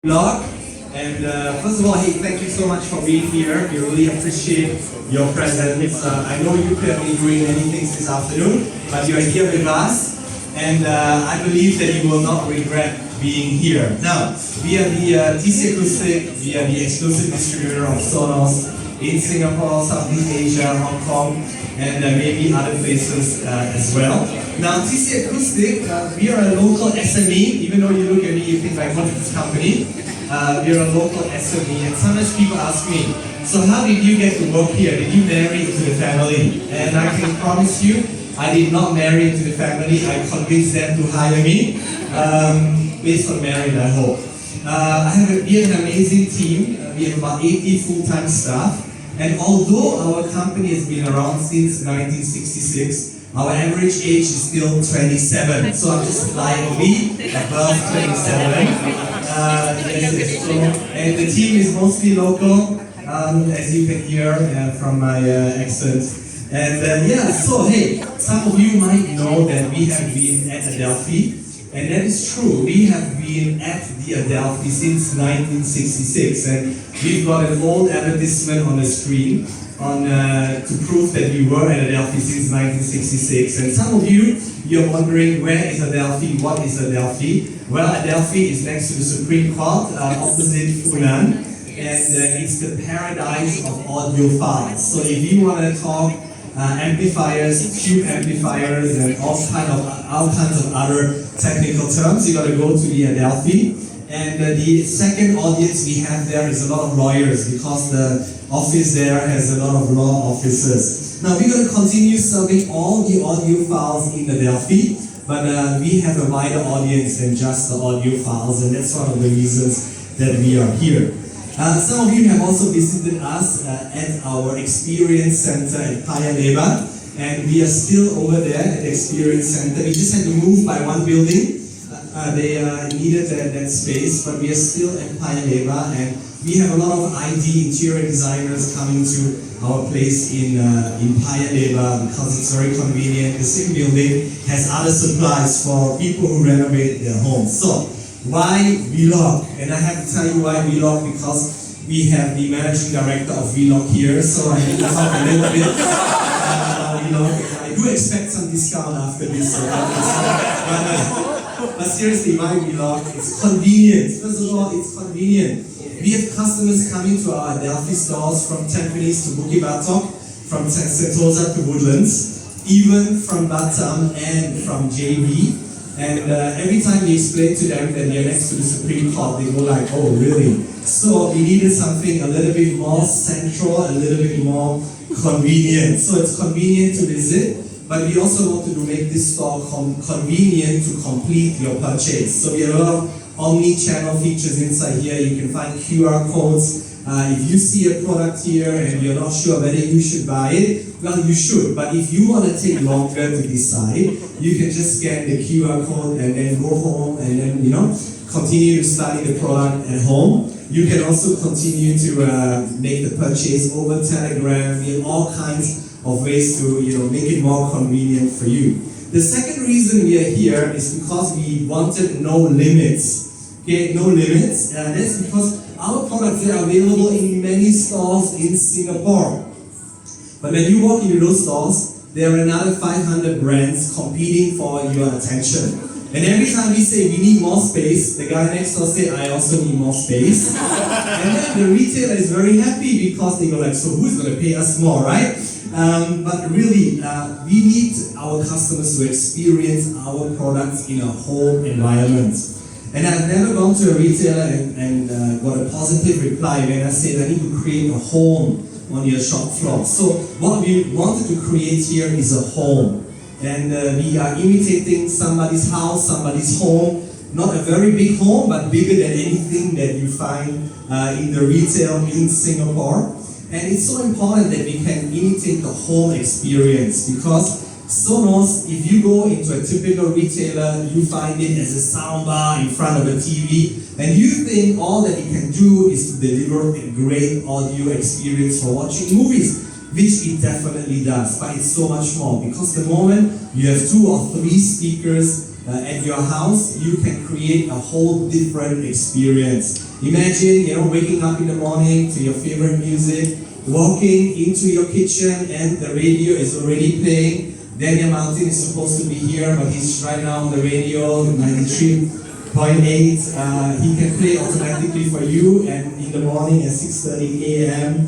Vlog. And first of all, hey, thank you so much for being here. We really appreciate your presence. I know you could have been doing many things this afternoon, but you are here with us, and I believe that you will not regret being here. Now, we are the TC Acoustic, we are the exclusive distributor of SONOS in Singapore, Southeast Asia, Hong Kong, and maybe other places as well. Now, TC Acoustic, we are a local SME. Even though you look at me, you think like, what is this company? We are a local SME, and sometimes people ask me, so how did you get to work here? Did you marry into the family? And I can promise you, I did not marry into the family. I convinced them to hire me, based on merit, I hope. We have an amazing team. We have about 80 full-time staff. And although our company has been around since 1966, our average age is still 27. So I'm just slightly above 27. And the team is mostly local, as you can hear from my accent. And so hey, some of you might know that we have been at Adelphi. And that is true. We have been at the Adelphi since 1966, and we've got an old advertisement on the screen to prove that we were at Adelphi since 1966. And some of you're wondering, where is Adelphi? What is Adelphi? Well, Adelphi is next to the Supreme Court, opposite Funan, and it's the paradise of audiophiles. So if you want to talk amplifiers, tube amplifiers, and all kinds of other technical terms, you got to go to the Adelphi. And the second audience we have there is a lot of lawyers, because the office there has a lot of law offices. Now we're going to continue serving all the audiophiles in Adelphi, but we have a wider audience than just the audiophiles, and that's one of the reasons that we are here. Some of you have also visited us at our Experience Center at Paya Lebar, and we are still over there at the Experience Center. We just had to move by one building. They needed that space, but we are still at Paya Lebar, and we have a lot of ID interior designers coming to our place in Paya Lebar because it's very convenient. The same building has other supplies for people who renovate their homes. So, why Vlog? And I have to tell you why Vlog, because we have the managing director of Vlog here, so I need to talk a little bit about Vlog. I do expect some discount after this, but seriously, why Vlog? It's convenient. First of all, it's convenient. We have customers coming to our Adelphi stores from Tampines to Bukit Batok, from Sentosa to Woodlands, even from Batam and from JB. And every time we explain to them that they're next to the Supreme Court, they go like, oh really? So we needed something a little bit more central, a little bit more convenient. So it's convenient to visit, but we also want to make this store convenient to complete your purchase. So we have a lot of omni-channel features inside here. You can find QR codes. If you see a product here and you're not sure whether you should buy it, well, you should. But if you want to take longer to decide, you can just scan the QR code and then go home and then, continue to study the product at home. You can also continue to make the purchase over Telegram. We have all kinds of ways to, make it more convenient for you. The second reason we are here is because we wanted no limits. Okay, no limits. That's because our products are available in many stores in Singapore. But when you walk into those stores, there are another 500 brands competing for your attention. And every time we say we need more space, the guy next door says, I also need more space. And then the retailer is very happy because they go like, so who's going to pay us more, right? But really, we need our customers to experience our products in a home environment. And I've never gone to a retailer and got a positive reply when I said I need to create a home on your shop floor. So what we wanted to create here is a home. And we are imitating somebody's house, somebody's home. Not a very big home, but bigger than anything that you find in the retail in Singapore. And it's so important that we can imitate the home experience, because SONOS, if you go into a typical retailer, you find it as a soundbar in front of a TV, and you think all that it can do is to deliver a great audio experience for watching movies, which it definitely does, but it's so much more, because the moment you have 2 or 3 speakers at your house, you can create a whole different experience. Imagine, waking up in the morning to your favorite music, walking into your kitchen and the radio is already playing. Daniel Martin is supposed to be here, but he's right now on the radio, 93.8. He can play automatically for you and in the morning at 6:30 a.m.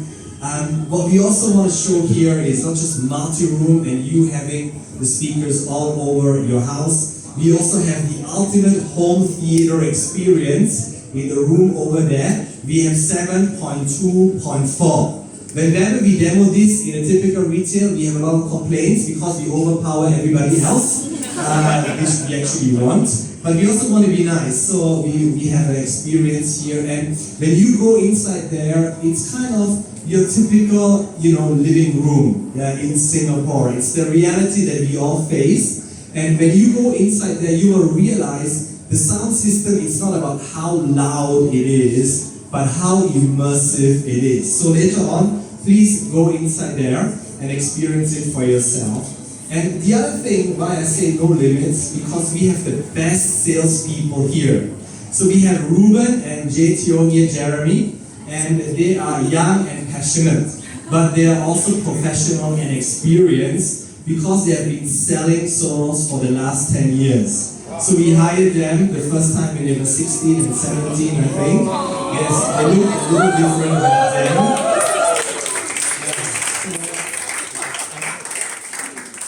What we also want to show here is not just multi-room and you having the speakers all over your house. We also have the ultimate home theater experience in the room over there. We have 7.2.4. Whenever we demo this in a typical retail, we have a lot of complaints because we overpower everybody else, which we actually want. But we also want to be nice, so we have an experience here. And when you go inside there, it's kind of your typical, living room in Singapore. It's the reality that we all face. And when you go inside there, you will realize the sound system is not about how loud it is, but how immersive it is. So later on, please go inside there and experience it for yourself. And the other thing why I say no limits, because we have the best salespeople here. So we have Ruben and Jeremy, and they are young and passionate, but they are also professional and experienced because they have been selling Sonos for the last 10 years. So we hired them the first time when they were 16 and 17, I think. Yes, they look a little different than them.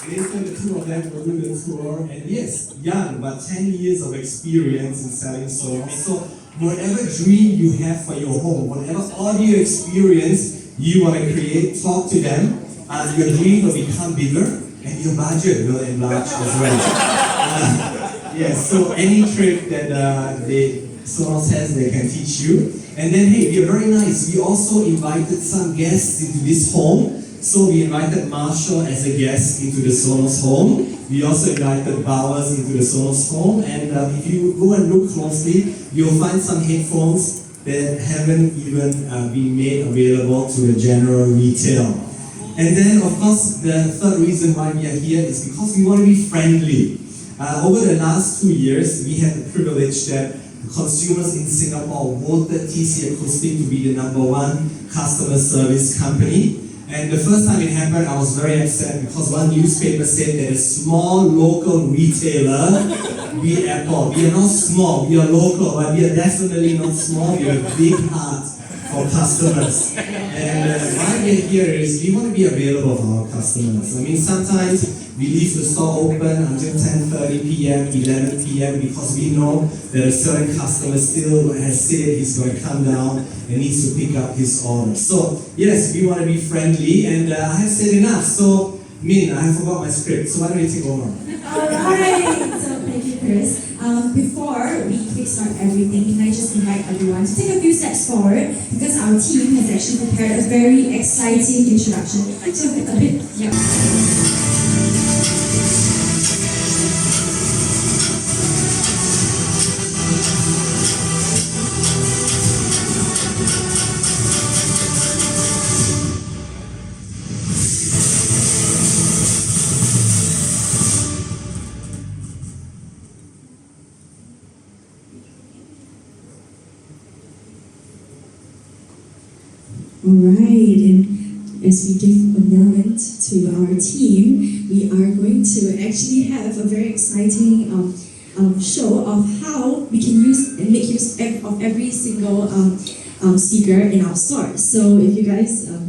Later, the two of them will do the tour, and yes, young, but 10 years of experience in selling Sonos. So whatever dream you have for your home, whatever audio experience you want to create, talk to them, and your dream will become bigger, and your budget will enlarge as well. Yes, so any trick that Sonos has, they can teach you. And then, hey, we are very nice. We also invited some guests into this home. So we invited Marshall as a guest into the Sonos home. We also invited Bowers into the Sonos home. And if you go and look closely, you'll find some headphones that haven't even been made available to the general retail. And then, of course, the third reason why we are here is because we want to be friendly. Over the last 2 years, we had the privilege that consumers in Singapore voted TC Acoustic to be the #1 customer service company. And the first time it happened, I was very upset because one newspaper said that a small local retailer, be Apple, we are not small, we are local, but we are definitely not small, we have a big heart for customers. And why we are here is we want to be available for our customers. I mean, sometimes we leave the store open until 10:30 p.m., 11 p.m. because we know that a certain customer still has said he's going to come down and needs to pick up his order. So, yes, we want to be friendly, and I have said enough. So, Min, I forgot my script, so why don't you take over? Alright, so thank you, Chris. Before we kickstart everything, can I just invite everyone to take a few steps forward because our team has actually prepared a very exciting introduction. So a bit, yeah. Alright, and as we give a moment to our team, we are going to actually have a very exciting show of how we can use and make use of every single speaker in our store. So if you guys are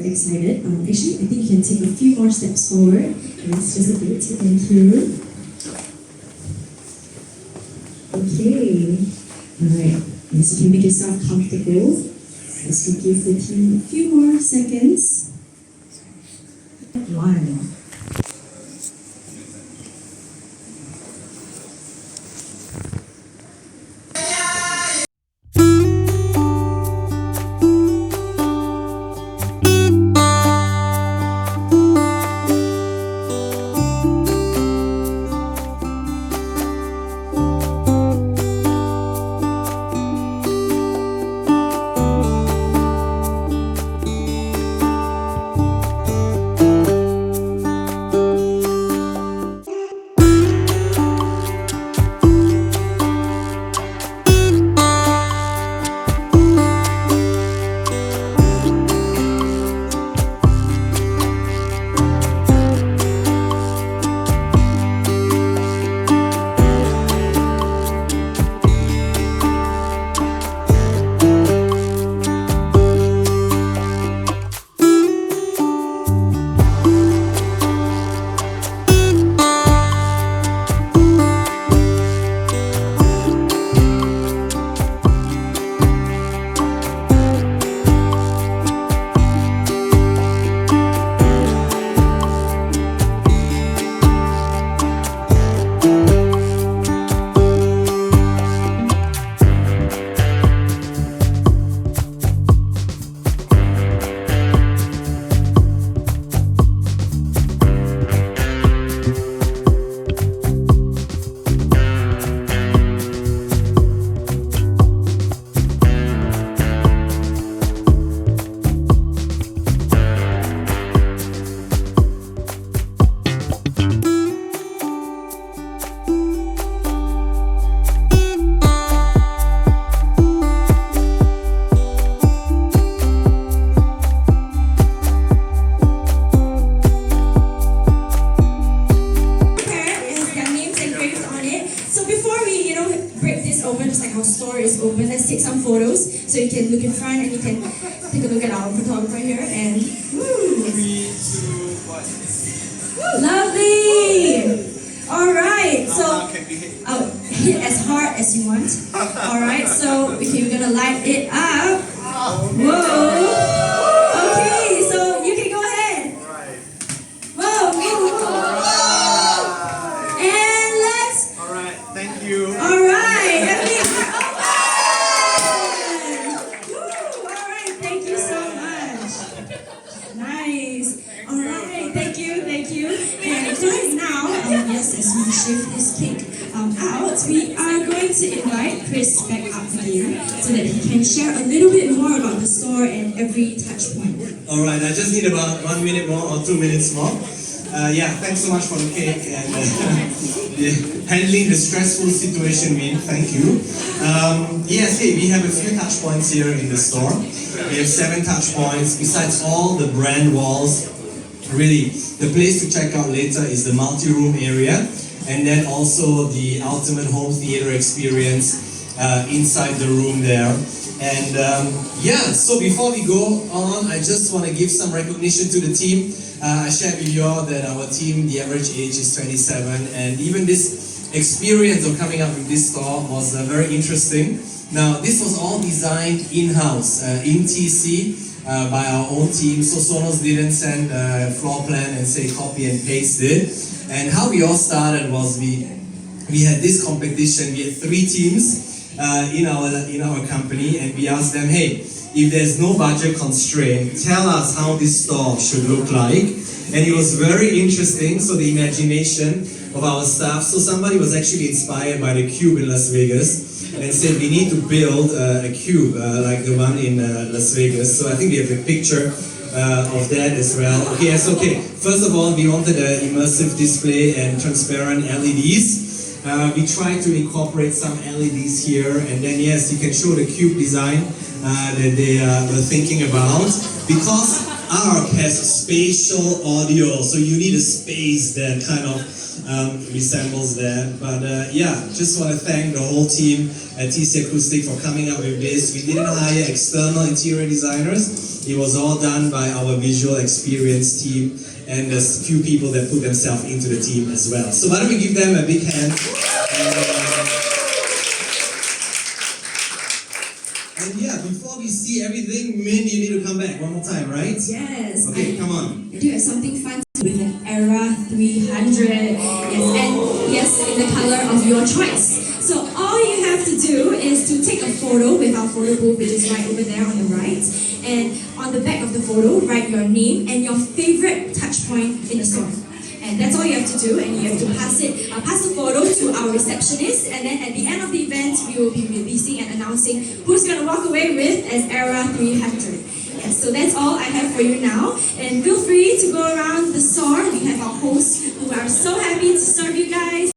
excited, actually I think you can take a few more steps forward. Yes, just a bit, thank you. Okay, alright, yes, you can make yourself comfortable. Let's give the team a few more seconds. 1. store is open. Let's take some photos. So you can look in front and you can take a look at our photographer here. And woo. 3, 2, 1. Lovely! Alright, so Can we hit? hit as hard as you want. Alright, so we're gonna light it up. Whoa! Okay, so you can go ahead. Alright. Whoa, whoa, whoa. And let's. Alright, thank you. Alright, and we are open! Woo, alright, thank you so much. Nice. Alright, thank you. And right now, yes, as we shift this cake out, we are going to invite Chris back up again so that he can share a little bit more about the store and every touch point. Alright, I just need about 1 minute more or 2 minutes more. Yeah, thanks so much for the cake and handling the stressful situation, Min. Thank you. Yes, hey, we have a few touch points here in the store. We have 7 touch points. Besides all the brand walls, really, the place to check out later is the multi-room area, and then also the ultimate home theater experience inside the room there. And yeah, so before we go on, I just want to give some recognition to the team. I shared with you all that our team, the average age is 27, and even this experience of coming up with this store was very interesting. Now, this was all designed in-house, in TC, by our own team, so SONOS didn't send a floor plan and say copy and paste it. And how we all started was we had this competition. We had 3 teams in our company, and we asked them, hey, if there's no budget constraint, tell us how this store should look like. And it was very interesting, so the imagination of our staff. So somebody was actually inspired by the Cube in Las Vegas and said we need to build a cube like the one in Las Vegas. So I think we have a picture of that as well. Okay, yes, okay. First of all, we wanted an immersive display and transparent LEDs. We tried to incorporate some LEDs here, and then yes, you can show the cube design that they were thinking about. Because ARC has spatial audio, so you need a space that kind of resembles that. But yeah, just want to thank the whole team at TC Acoustic for coming up with this. We didn't hire external interior designers. It was all done by our visual experience team, and there's a few people that put themselves into the team as well. So why don't we give them a big hand? And yeah, before we see everything, Min, you need to come back one more time, right? Yes. Okay, come on. I do have something fun with an Era 300. Yes, and yes, in the color of your choice. So all you have to do is to take a photo with our photo booth, which is right over there on the right. And on the back of the photo, write your name and your favorite touch point in the store. And that's all you have to do, and you have to pass the photo to our receptionist, and then at the end of the event, we will be releasing and announcing who's going to walk away with as Era 300. Yes, so that's all I have for you now, and feel free to go around the store. We have our hosts who are so happy to serve you guys.